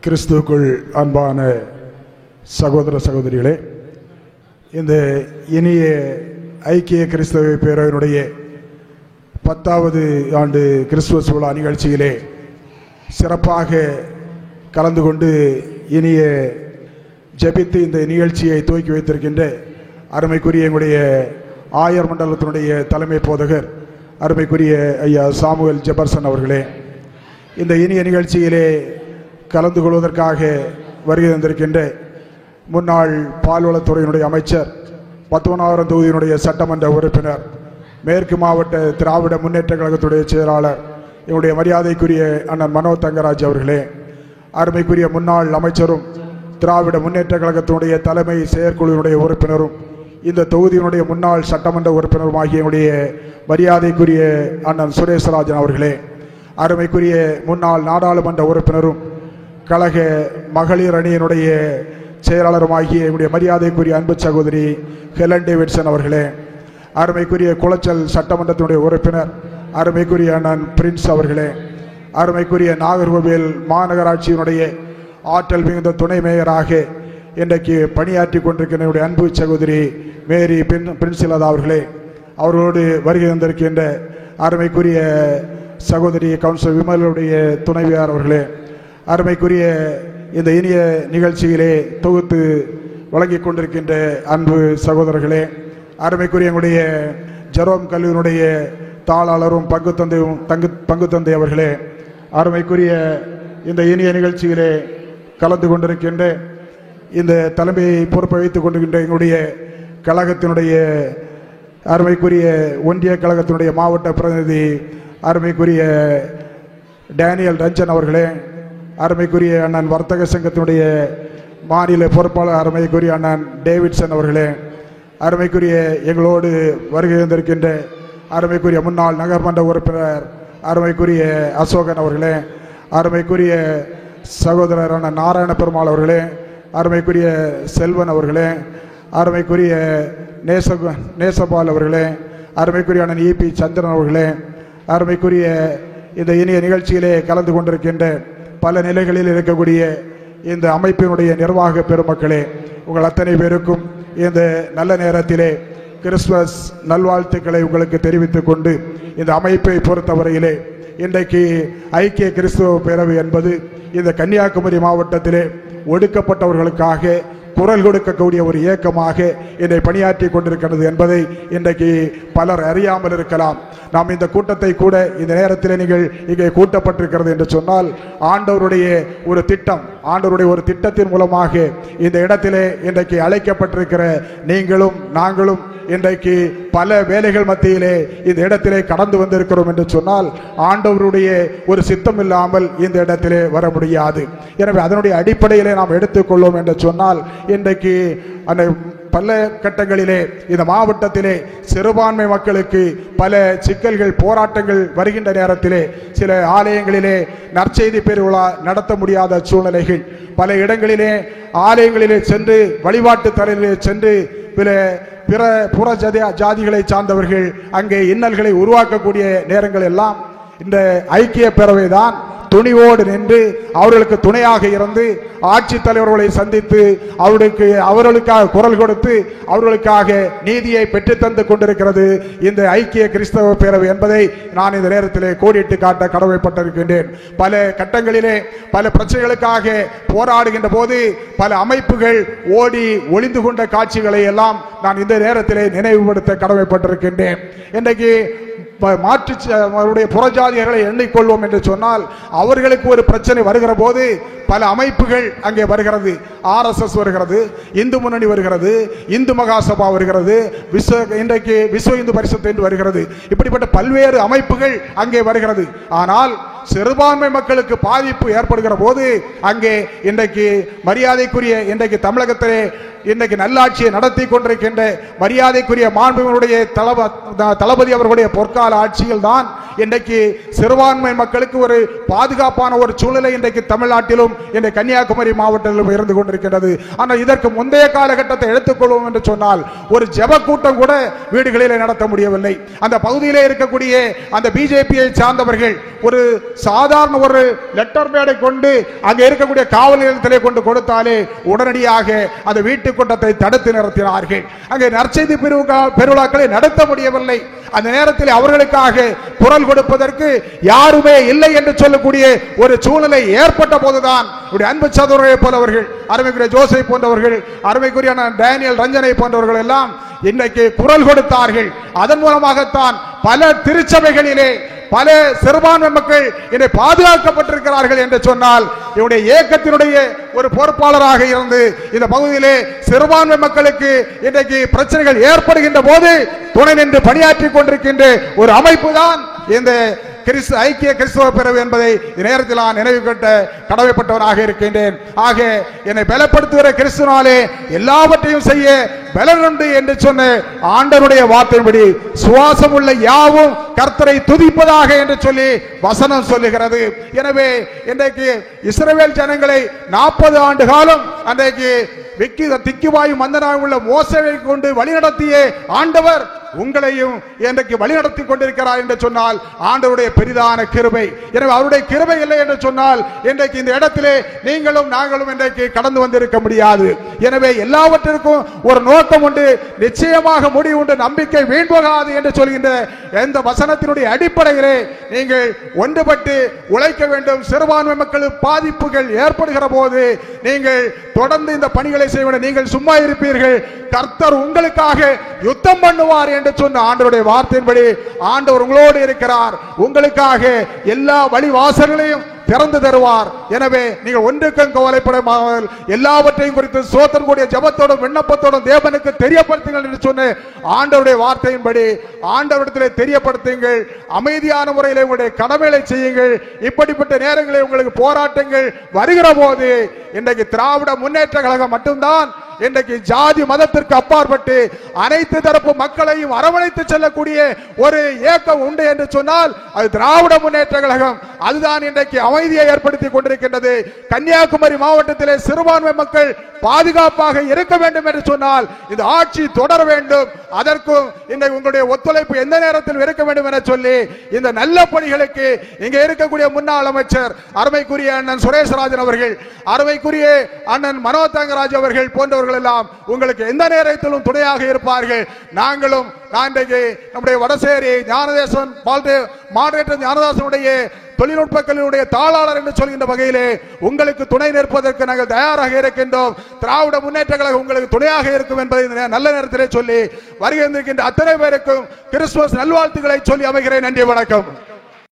கிறிஸ்துவுக்குள் அன்பான சகோதர சகோதரிகளே, இந்த இனிய ஐக்கிய கிறிஸ்தவ பேரவையினுடைய 10வது ஆண்டு கிறிஸ்துமஸ் விழா நிகழ்ச்சியிலே சிறப்பாக கலந்து கொண்டு இனிய ஜெபித்து இந்த நிகழ்ச்சியை துவக்கி வைத்திருக்கின்ற அருமைக்குரிய எங்களுடைய ஆயர் மண்டலத்தினுடைய தலைமை போதகர் அருமைக்குரிய ஐயா சாமுவேல் ஜெபர்சன் அவர்களே, இந்த இனிய நிகழ்ச்சியிலே கலந்து கொள்வதற்காக வருகை தந்திருக்கின்ற முன்னாள் பால்வளத்துறையினுடைய அமைச்சர், 11ஆம் தொகுதியினுடைய சட்டமன்ற உறுப்பினர், மேற்கு மாவட்ட திராவிட முன்னேற்ற கழகத்துடைய செயலாளர் என்னுடைய மரியாதைக்குரிய அண்ணன் மனோ தங்கராஜ் அவர்களே, அருமைக்குரிய முன்னாள் அமைச்சரும் திராவிட முன்னேற்ற கழகத்தினுடைய தலைமை செயற்குழுவினுடைய உறுப்பினரும் இந்த தொகுதியினுடைய முன்னாள் சட்டமன்ற உறுப்பினரும் ஆகிய என்னுடைய மரியாதைக்குரிய அண்ணன் சுரேஷ்ராஜன் அவர்களே, அருமைக்குரிய முன்னாள் நாடாளுமன்ற உறுப்பினரும் கழக மகளிர் அணியினுடைய செயலாளருமாகிய என்னுடைய மரியாதைக்குரிய அன்பு சகோதரி ஹெலன் டேவிட்சன் அவர்களே, அருமைக்குரிய குளச்சல் சட்டமன்றத்தினுடைய உறுப்பினர் அருமைக்குரிய அண்ணன் பிரின்ஸ் அவர்களே, அருமைக்குரிய நாகர்கோவில் மாநகராட்சியினுடைய ஆற்றல் மிகுந்த துணை மேயராக இன்றைக்கு பணியாற்றி கொண்டிருக்கிற என்னுடைய அன்பு சகோதரி மேரி பிரின்சிலதா அவர்களே, அவர்களோடு வருகை தந்திருக்கின்ற அருமைக்குரிய சகோதரி கவுன்சிலர் விமலுடைய துணைவியார் அவர்களே, அருமைக்குரிய இந்த இனிய நிகழ்ச்சியிலே தொகுத்து வழங்கி கொண்டிருக்கின்ற அன்பு சகோதரர்களே, அருமைக்குரிய எங்களுடைய ஜெரோம் கல்லூரியினுடைய தாளாளரும் பங்கு தந்தை அவர்களே, அருமைக்குரிய இந்த இனிய நிகழ்ச்சியிலே கலந்து கொண்டிருக்கின்ற இந்த தலைமையை பொறுப்பை வைத்துக் கொண்டிருக்கின்ற எங்களுடைய கழகத்தினுடைய அருமைக்குரிய ஒன்றிய கழகத்தினுடைய மாவட்ட பிரதிநிதி அருமைக்குரிய டேனியல் ரஞ்சன் அவர்களே, அருமைக்குரிய அண்ணன் வர்த்தக சங்கத்தினுடைய மாநில பொறுப்பாளர் அருமைக்குரிய அண்ணன் டேவிட்சன் அவர்களே, அருமைக்குரிய எங்களோடு வருகை தந்திருக்கின்ற அருமைக்குரிய முன்னாள் நகர்மன்ற உறுப்பினர் அருமைக்குரிய அசோகன் அவர்களே, அருமைக்குரிய சகோதரர் அண்ணன் நாராயண பெருமாள் அவர்களே, அருமைக்குரிய செல்வன் அவர்களே, அருமைக்குரிய நேசபால் அவர்களே, அருமைக்குரிய அண்ணன் இபி சந்திரன் அவர்களே, அருமைக்குரிய இந்த இனிய நிகழ்ச்சியிலே கலந்து கொண்டிருக்கின்ற பல நிலைகளில் இருக்கக்கூடிய இந்த அமைப்பினுடைய நிர்வாக பெருமக்களே, உங்கள் அத்தனை பேருக்கும் இந்த நல்ல நேரத்திலே கிறிஸ்துமஸ் நல்வாழ்த்துக்களை உங்களுக்கு தெரிவித்துக் கொண்டு, இந்த அமைப்பை பொறுத்தவரையிலே இன்றைக்கு ஐக்கிய கிறிஸ்துவ பேரவை என்பது இந்த கன்னியாகுமரி மாவட்டத்திலே ஒடுக்கப்பட்டவர்களுக்காக குரல் கொடுக்கக்கூடிய ஒரு இயக்கமாக இதை பணியாற்றி கொண்டிருக்கிறது என்பதை இன்றைக்கு பலர் அறியாமல் இருக்கலாம். நாம் இந்த கூட்டத்தை கூட இந்த நேரத்தில் நீங்கள் இங்கே கூட்டப்பட்டிருக்கிறது என்று சொன்னால் ஆண்டவருடைய ஒரு திட்டம், ஆண்டவருடைய ஒரு திட்டத்தின் மூலமாக இந்த இடத்திலே இன்றைக்கு அழைக்கப்பட்டிருக்கிற நீங்களும் நாங்களும் இன்றைக்கு பல வேலைகள் மத்தியிலே இந்த இடத்திலே கடந்து வந்திருக்கிறோம் என்று சொன்னால் ஆண்டவருடைய ஒரு சித்தம் இல்லாமல் இந்த இடத்திலே வர முடியாது. எனவே அதனுடைய அடிப்படையிலே நாம் எடுத்துக்கொள்வோம் என்று சொன்னால் இன்றைக்கு அந்த பல கட்டங்களிலே இந்த மாவட்டத்திலே சிறுபான்மை மக்களுக்கு பல சிக்கல்கள் போராட்டங்கள் வருகின்ற நேரத்திலே சில ஆலயங்களிலே நற்செய்தி பெருவிழா நடத்த முடியாத சூழ்நிலைகள், பல இடங்களிலே ஆலயங்களிலே சென்று வழிபாட்டு தலங்களிலே சென்று பிற புற ஜாதிகளை சார்ந்தவர்கள் அங்கே இன்னல்களை உருவாக்கக்கூடிய நேரங்கள் எல்லாம் இந்த ஐக்கிய பேரவை தான் துணிவோடு நின்று அவர்களுக்கு துணையாக இருந்து ஆட்சித் தலைவர்களை சந்தித்து அவர்களுக்காக குரல் கொடுத்து அவர்களுக்காக நீதியை பெற்றுத்தந்து கொண்டிருக்கிறது இந்த ஐக்கிய கிறிஸ்தவ பேரவை என்பதை நான் இந்த நேரத்திலே கோடிட்டு காட்ட கடமைப்பட்டிருக்கின்றேன். பல கட்டங்களிலே பல பிரச்சனைகளுக்காக போராடுகின்ற போது பல அமைப்புகள் ஓடி ஒளிந்து கொண்ட காட்சிகளை எல்லாம் நான் இந்த நேரத்திலே நினைவுபடுத்த கடமைப்பட்டிருக்கின்றேன். இன்றைக்கு மாற்று புறஜாதிகளை எண்ணிக்கொள்வோம் என்று சொன்னால் அவர்களுக்கு ஒரு பிரச்சனை வருகிற போது பல அமைப்புகள் அங்கே வருகிறது. RSS வருகிறது, இந்து முன்னணி வருகிறது, இந்து மகாசபா வருகிறது, இன்றைக்கு விஸ்வ இந்து பரிஷத் என்று வருகிறது. இப்படிப்பட்ட பல்வேறு அமைப்புகள் அங்கே வருகிறது. ஆனால் சிறுபான்மை மக்களுக்கு பாதிப்பு ஏற்படுகிற போது அங்கே இன்றைக்கு மரியாதைக்குரிய இன்றைக்கு தமிழகத்திலே இன்றைக்கு நல்லாட்சியை நடத்தி கொண்டிருக்கின்ற மரியாதைக்குரிய மாண்புகளுடைய தளபதி அவர்களுடைய பொற்கால ஆட்சியில் தான் இன்றைக்கு சிறுபான்மை மக்களுக்கு ஒரு பாதுகாப்பான ஒரு சூழ்நிலை இன்றைக்கு தமிழ்நாட்டிலும் இந்த கன்னியாகுமரி மாவட்டத்திலும் இருந்து கொண்டு கொண்டிருக்கிறது. ஆனால் இதற்கு முந்தைய காலகட்டத்தை எடுத்துக்கொள்வோம் என்று சொன்னால் ஒரு ஜெப கூட்டம் கூட வீடுகளிலே நடத்த முடியவில்லை. அந்த பகுதியிலே இருக்கக்கூடிய அந்த பிஜேபியை சார்ந்தவர்கள் ஒரு சாதாரண ஒரு லெட்டர் பேடை கொண்டு அங்கே இருக்கக்கூடிய காவல் நிலையத்திலே கொண்டு கொடுத்தாலே உடனடியாக அந்த வீட்டு கூட்டத்தை தடுத்து நிறுத்தினார்கள். அங்கே நற்செய்தி பெருவிழாக்களை நடத்த முடியவில்லை. அந்த நேரத்தில் அவர்களுக்காக குரல் கொடுப்பதற்கு யாருமே இல்லை என்று சொல்லக்கூடிய ஒரு சூழ்நிலை ஏற்பட்ட போதுதான் அன்பு சகோதரரை போன்றவர்கள், அருமைக்குரிய ஜோசப் போன்றவர்கள், அருமைக்குரிய டேனியல் ரஞ்சனை போன்றவர்கள் எல்லாம் இன்னைக்கு குரல் கொடுத்தார்கள். அதன் மூலமாகத்தான் பல திருச்சபைகளிலே பல சிறுபான்மை மக்கள் இதை பாதுகாக்கப்பட்டிருக்கிறார்கள் என்று சொன்னால் இவருடைய இயக்கத்தினுடைய ஒரு பொறுப்பாளராக இருந்து இந்த பகுதியிலே சிறுபான்மை மக்களுக்கு இன்றைக்கு பிரச்சனைகள் ஏற்படுகின்ற போது துணை நின்று பணியாற்றிக் கொண்டிருக்கின்ற ஒரு அமைப்பு தான் இந்த ஐக்கிய கிறிஸ்தவ பிரிவு என்பதை நேரத்தில் நான் நினைவு கட்ட கடமைப்பட்டவனாக இருக்கின்றேன். ஆக என்னை பலப்படுத்துகிற கிறிஸ்துவனாலே எல்லாவற்றையும் செய்ய பலனுண்டு என்று சொன்ன ஆண்டவருடைய வார்த்தையின்படி சுவாசம் உள்ள யாவும் கர்த்தரை துதிப்பதாக என்று சொல்லி வசனம் சொல்லுகிறது. எனவே இன்றைக்கு இஸ்ரவேல் ஜனங்களை 40 ஆண்டு காலம் அன்றைக்கு திக்குவாயு மந்தனாயும் உள்ள மோசேவை கொண்டு வழிநடத்திய ஆண்டவர் உங்களையும் இன்றைக்கு வழிநடத்தி கொண்டிருக்கிறார் என்று சொன்னால் ஆண்டவருடைய பெரிதான கிருபை. எனவே அவருடைய கிருபை இல்லை என்று சொன்னால் இன்றைக்கு இந்த இடத்திலே நீங்களும் நாங்களும் இன்றைக்கு கடந்து வந்திருக்க முடியாது. எனவே எல்லாவற்றிற்கும் ஒரு நோக்கம் உண்டு, நிச்சயமாக முடிவு உண்டு, நம்பிக்கை வீண்போகாது என்று சொல்கின்ற எந்த வசனத்தினுடைய அடிப்படையிலே நீங்கள் ஒன்றுபட்டு உழைக்க வேண்டும். சிறுபான்மை மக்களுக்கு பாதிப்புகள் ஏற்படுகிற போது நீங்கள் தொடர்ந்து இந்த பணிகளை செய்ய வேண்டும். நீங்கள் சும்மா இருப்பீர்கள், கர்த்தர் உங்களுக்காக யுத்தம் பண்ணுவார் என்று சொன்ன ஆண்டவருடைய வார்த்தையின்படி ஆண்டவர் உங்களோடு இருக்கிறார். உங்களுக்காக எல்லா வழிவாசல்களையும் திறந்து தருவார். எனவே நீங்கள் ஒன்றுக்கும் கவலைப்படாமல் எல்லாவற்றையும் குறித்து சோத்திரம் கூடிய ஜெபத்தோடும் விண்ணப்பத்தோடும் தேவனுக்கு தெரியப்படுத்துங்கள் என்று சொன்ன ஆண்டவருடைய வார்த்தையின்படி ஆண்டவரிடத்தில் தெரியப்படுத்துங்கள். அமைதியான முறையில் உங்களுடைய கடமைகளை செய்யுங்கள். இப்படிப்பட்ட நேரங்களில் உங்களுக்கு போராட்டங்கள் வருகிற போது இன்றைக்கு திராவிட முன்னேற்ற கழகம் மட்டும்தான் இன்றைக்கு ஜாதி மதத்திற்கு அப்பாற்பட்டு அனைத்து தரப்பு மக்களையும் அரவணைத்து செல்லக்கூடிய ஒரு இயக்கம் உண்டு என்று சொன்னால் அது திராவிட முன்னேற்ற கழகம். அதுதான் இன்றைக்கு அமைதியை ஏற்படுத்தி கொண்டிருக்கின்றது. கன்னியாகுமரி மாவட்டத்திலே சிறுபான்மை மக்கள் பாதுகாப்பாக இருக்க வேண்டும் என்று சொன்னால் இந்த ஆட்சி தொடர வேண்டும். அதற்கும் இன்றைக்கு உங்களுடைய ஒத்துழைப்பு எந்த நேரத்தில் இருக்க வேண்டும் என சொல்லி இந்த நல்ல பணிகளுக்கு இங்க இருக்கக்கூடிய முன்னாள் அமைச்சர் அருமைக்குரிய அண்ணன் சுரேஷ்ராஜன் அவர்கள், அருமைக்குரிய அண்ணன் மனோ தங்கராஜ் அவர்கள் போன்றவர்கள் எல்லாம் உங்களுக்கு எந்த நேரத்திலும் துணையாக இருப்பார்கள். நாங்களும் நம்முடைய வடசேரி ஞானதேசன் மாடரேட்டர் ஞானதாசனுடைய தொழில்நுட்ப கல்வியுடைய தாளாளர் என்று சொல்கின்ற வகையிலே உங்களுக்கு துணை நிற்பதற்கு நாங்கள் தயாராக இருக்கின்றோம். திராவிட முன்னேற்ற கழகம் உங்களுக்கு துணையாக இருக்கும் என்பதை நல்ல நேரத்திலே சொல்லி வருகின்ற அத்தனை பேருக்கும் கிறிஸ்துமஸ் நல்வாழ்த்துக்களை சொல்லி அமைகிறேன். நன்றி, வணக்கம்.